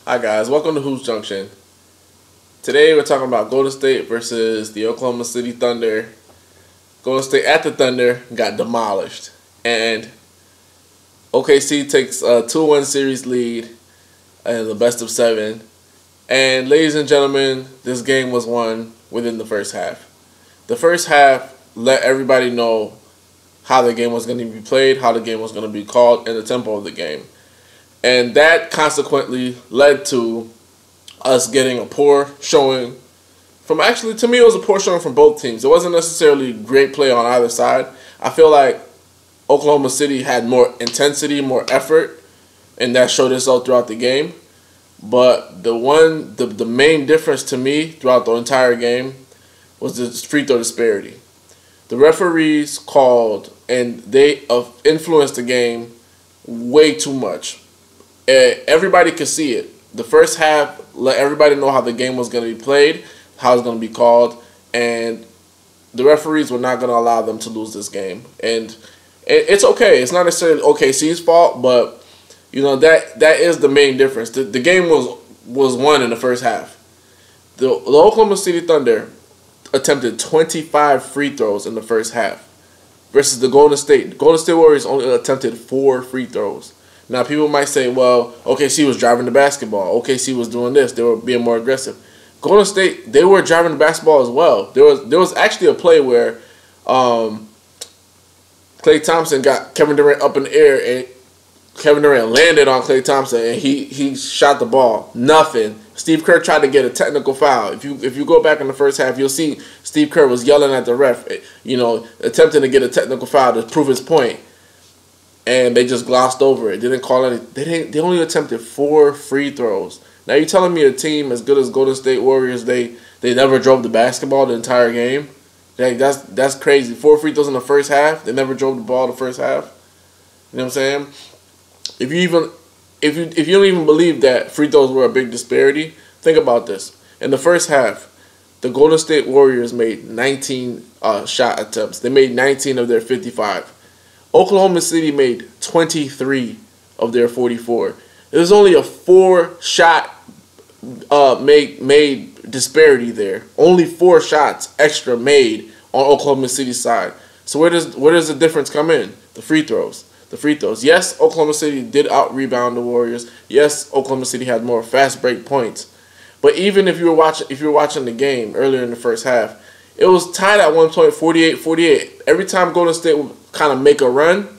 Hi guys, welcome to Hoops Junction. Today we're talking about Golden State versus the Oklahoma City Thunder. Golden State at the Thunder got demolished, and OKC takes a 2-1 series lead in the best of 7. And ladies and gentlemen, this game was won within the first half. The first half let everybody know how the game was going to be played, how the game was going to be called, and the tempo of the game. And that consequently led to us getting a poor showing from, actually, to me, it was a poor showing from both teams. It wasn't necessarily great play on either side. I feel like Oklahoma City had more intensity, more effort, and that showed itself throughout the game. But the main difference to me throughout the entire game was the free throw disparity. The referees called, and they influenced the game way too much. Everybody could see it. The first half let everybody know how the game was going to be played, how it's going to be called, and the referees were not going to allow them to lose this game. And it's okay. It's not necessarily OKC's fault, but you know that is the main difference. The game was won in the first half. The Oklahoma City Thunder attempted 25 free throws in the first half versus the Golden State. The Golden State Warriors only attempted 4 free throws. Now, people might say, well, OKC was driving the basketball. OKC was doing this. They were being more aggressive. Golden State, they were driving the basketball as well. There was actually a play where Klay Thompson got Kevin Durant up in the air, and Kevin Durant landed on Klay Thompson, and he shot the ball. Nothing. Steve Kerr tried to get a technical foul. If you go back in the first half, you'll see Steve Kerr was yelling at the ref, attempting to get a technical foul to prove his point. And they just glossed over it. They didn't call it. They only attempted 4 free throws. Now you're telling me a team as good as Golden State Warriors, they never drove the basketball the entire game? Like, that's crazy. 4 free throws in the first half. They never drove the ball the first half. You know what I'm saying? If you don't even believe that free throws were a big disparity, think about this. In the first half, the Golden State Warriors made 19 shot attempts. They made 19 of their 55. Oklahoma City made 23 of their 44. There's only a 4-shot made disparity there. Only 4 shots extra made on Oklahoma City's side. So where does the difference come in? The free throws. The free throws. Yes, Oklahoma City did out-rebound the Warriors. Yes, Oklahoma City had more fast break points. But even if you were watching the game earlier in the first half, it was tied at one point, 48-48. Every time Golden State would kind of make a run,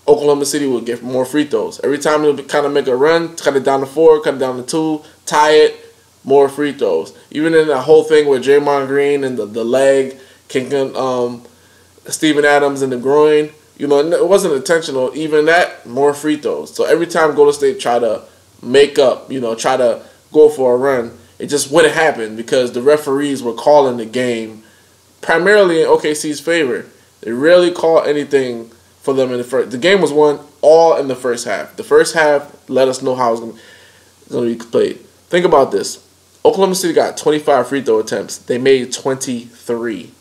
Oklahoma City would get more free throws. Every time it would kind of make a run, cut it down to 4, cut it down to 2, tie it, more free throws. Even in that whole thing with Draymond Green and the leg kicking Steven Adams in the groin, it wasn't intentional. Even that, more free throws. So every time Golden State tried to make up, try to go for a run, it just wouldn't happen because the referees were calling the game primarily in OKC's favor. They rarely call anything for them in the first. The game was won all in the first half. The first half let us know how it was going to be played. Think about this. Oklahoma City got 25 free throw attempts. They made 23.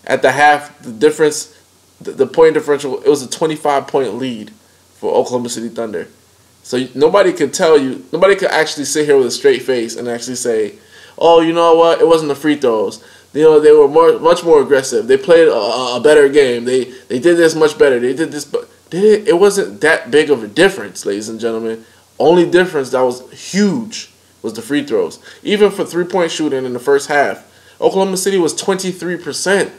At the half, the difference, the point differential, it was a 25-point lead for Oklahoma City Thunder. So nobody could actually sit here with a straight face and actually say, oh, you know what, it wasn't the free throws. They were much more aggressive. They played a better game. They did this much better. They did this, but it wasn't that big of a difference, ladies and gentlemen. Only difference that was huge was the free throws. Even for three-point shooting in the first half, Oklahoma City was 23%.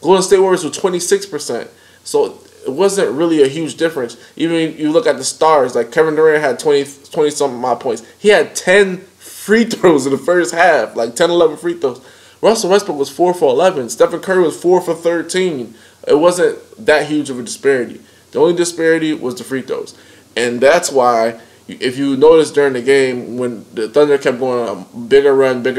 Golden State Warriors were 26%. So it wasn't really a huge difference. Even if you look at the stars, like Kevin Durant had 20-something odd points. He had 10 free throws in the first half, like 10, 11 free throws. Russell Westbrook was 4 for 11. Stephen Curry was 4 for 13. It wasn't that huge of a disparity. The only disparity was the free throws. And that's why, if you notice during the game, when the Thunder kept going on a bigger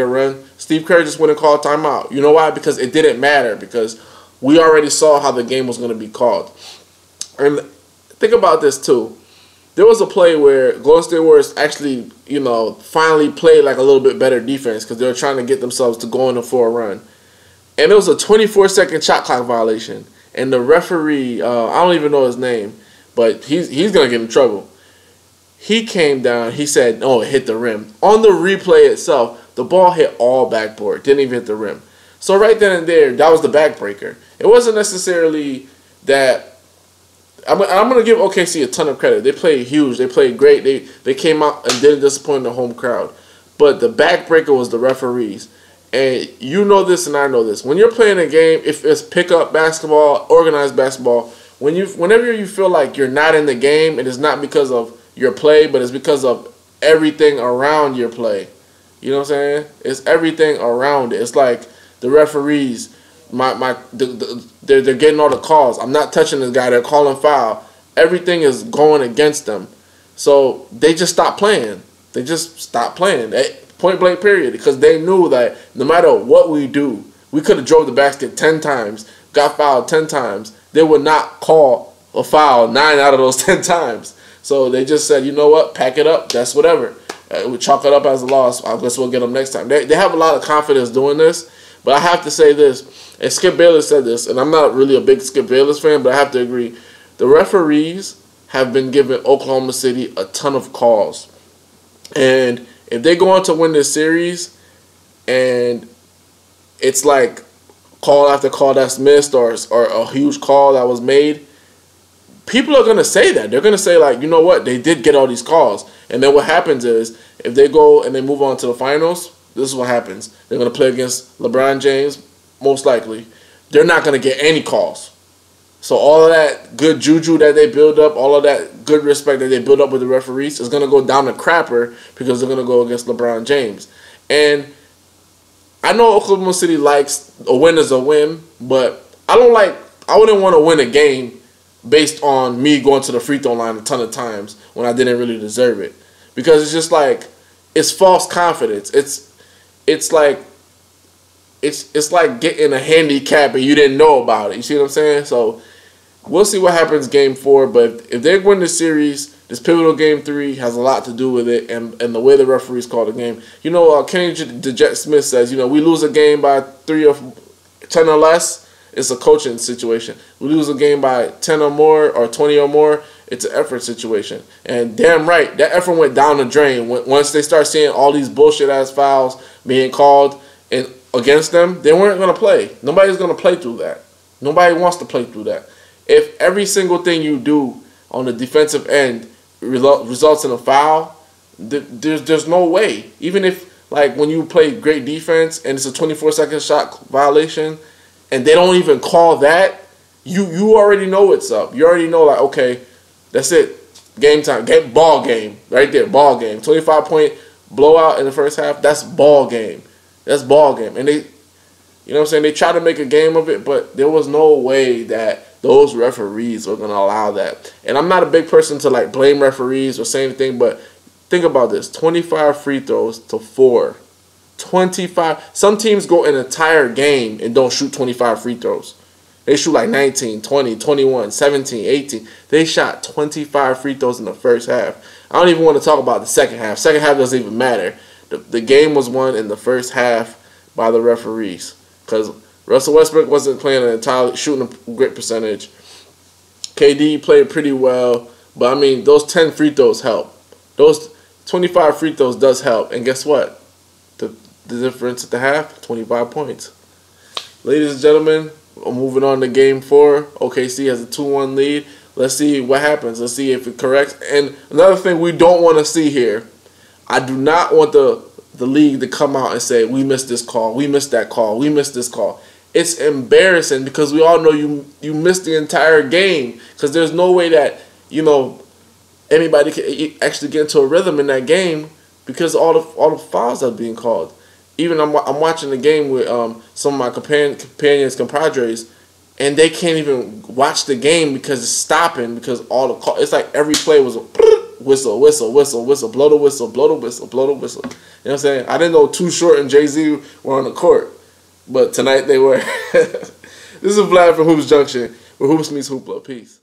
run, Steve Kerr just went and called timeout. You know why? Because it didn't matter. Because we already saw how the game was going to be called. And think about this, too. There was a play where Golden State Warriors actually, finally played like a little bit better defense because they were trying to get themselves to go in for a run. And it was a 24-second shot clock violation. And the referee, I don't even know his name, but he's going to get in trouble. He came down. He said, "No, it hit the rim." On the replay itself, the ball hit all backboard. Didn't even hit the rim. So right then and there, that was the backbreaker. It wasn't necessarily that. I'm going to give OKC a ton of credit. They played huge. They played great. They came out and didn't disappoint the home crowd. But the backbreaker was the referees. And you know this and I know this. When you're playing a game, if it's pickup basketball, organized basketball, whenever you feel like you're not in the game, it is not because of your play, but it's because of everything around your play. You know what I'm saying? It's everything around it. It's like the referees, they're getting all the calls. I'm not touching this guy. They're calling foul. Everything is going against them. So they just stopped playing. They just stopped playing. Point blank period. Because they knew that no matter what we do, we could have drove the basket 10 times, got fouled 10 times. They would not call a foul 9 out of those 10 times. So they just said, you know what, pack it up. That's whatever. We chalk it up as a loss. I guess we'll get them next time. They have a lot of confidence doing this. But I have to say this, and Skip Bayless said this, and I'm not really a big Skip Bayless fan, but I have to agree. The referees have been giving Oklahoma City a ton of calls. And if they go on to win this series, and it's like call after call that's missed or a huge call that was made, people are going to say that. They're going to say, like, you know what, they did get all these calls. And then what happens is, if they go and they move on to the finals, this is what happens. They're going to play against LeBron James, most likely. They're not going to get any calls. So all of that good juju that they build up, all of that good respect that they build up with the referees is going to go down the crapper because they're going to go against LeBron James. And I know Oklahoma City likes a win is a win, but I wouldn't want to win a game based on me going to the free throw line a ton of times when I didn't really deserve it. Because it's just like, it's false confidence. It's like getting a handicap and you didn't know about it. You see what I'm saying? So we'll see what happens game 4. But if they win the series, this pivotal game 3 has a lot to do with it and the way the referees call the game. You know, Kenny the Jet Smith says, you know, we lose a game by 3 or 10 or less, it's a coaching situation. We lose a game by 10 or more or 20 or more, it's an effort situation. And damn right, that effort went down the drain. Once they start seeing all these bullshit-ass fouls being called and against them, they weren't going to play. Nobody's going to play through that. Nobody wants to play through that. If every single thing you do on the defensive end results in a foul, there's no way. Even if, like, when you play great defense and it's a 24-second shot violation and they don't even call that, you already know what's up. You already know, like, okay, that's it. Game time. Ball game. Right there. Ball game. 25-point blowout in the first half. That's ball game. That's ball game. And they, you know what I'm saying, they tried to make a game of it, but there was no way that those referees were going to allow that. And I'm not a big person to, like, blame referees or say anything, but think about this. 25 free throws to 4. 25. Some teams go an entire game and don't shoot 25 free throws. They shoot like 19, 20, 21, 17, 18. They shot 25 free throws in the first half. I don't even want to talk about the second half. Second half doesn't even matter. The game was won in the first half by the referees because Russell Westbrook wasn't playing shooting a great percentage. KD played pretty well, but I mean, those 10 free throws help. Those 25 free throws does help. And guess what? The difference at the half, 25 points. Ladies and gentlemen, moving on to game 4. OKC has a 2-1 lead. Let's see what happens. Let's see if it corrects. And another thing we don't want to see here, I do not want the league to come out and say, we missed this call, we missed that call, we missed this call. It's embarrassing because we all know you missed the entire game because there's no way that, you know, anybody can actually get into a rhythm in that game because all the fouls are being called. Even I'm watching the game with some of my companions, compadres, and they can't even watch the game because it's stopping because all the call. It's like every play was a whistle, whistle, whistle, whistle, blow the whistle, blow the whistle, blow the whistle. You know what I'm saying? I didn't know Too Short and Jay-Z were on the court, but tonight they were. This is Vlad from Hoops Junction, where Hoops meets Hoopla. Peace.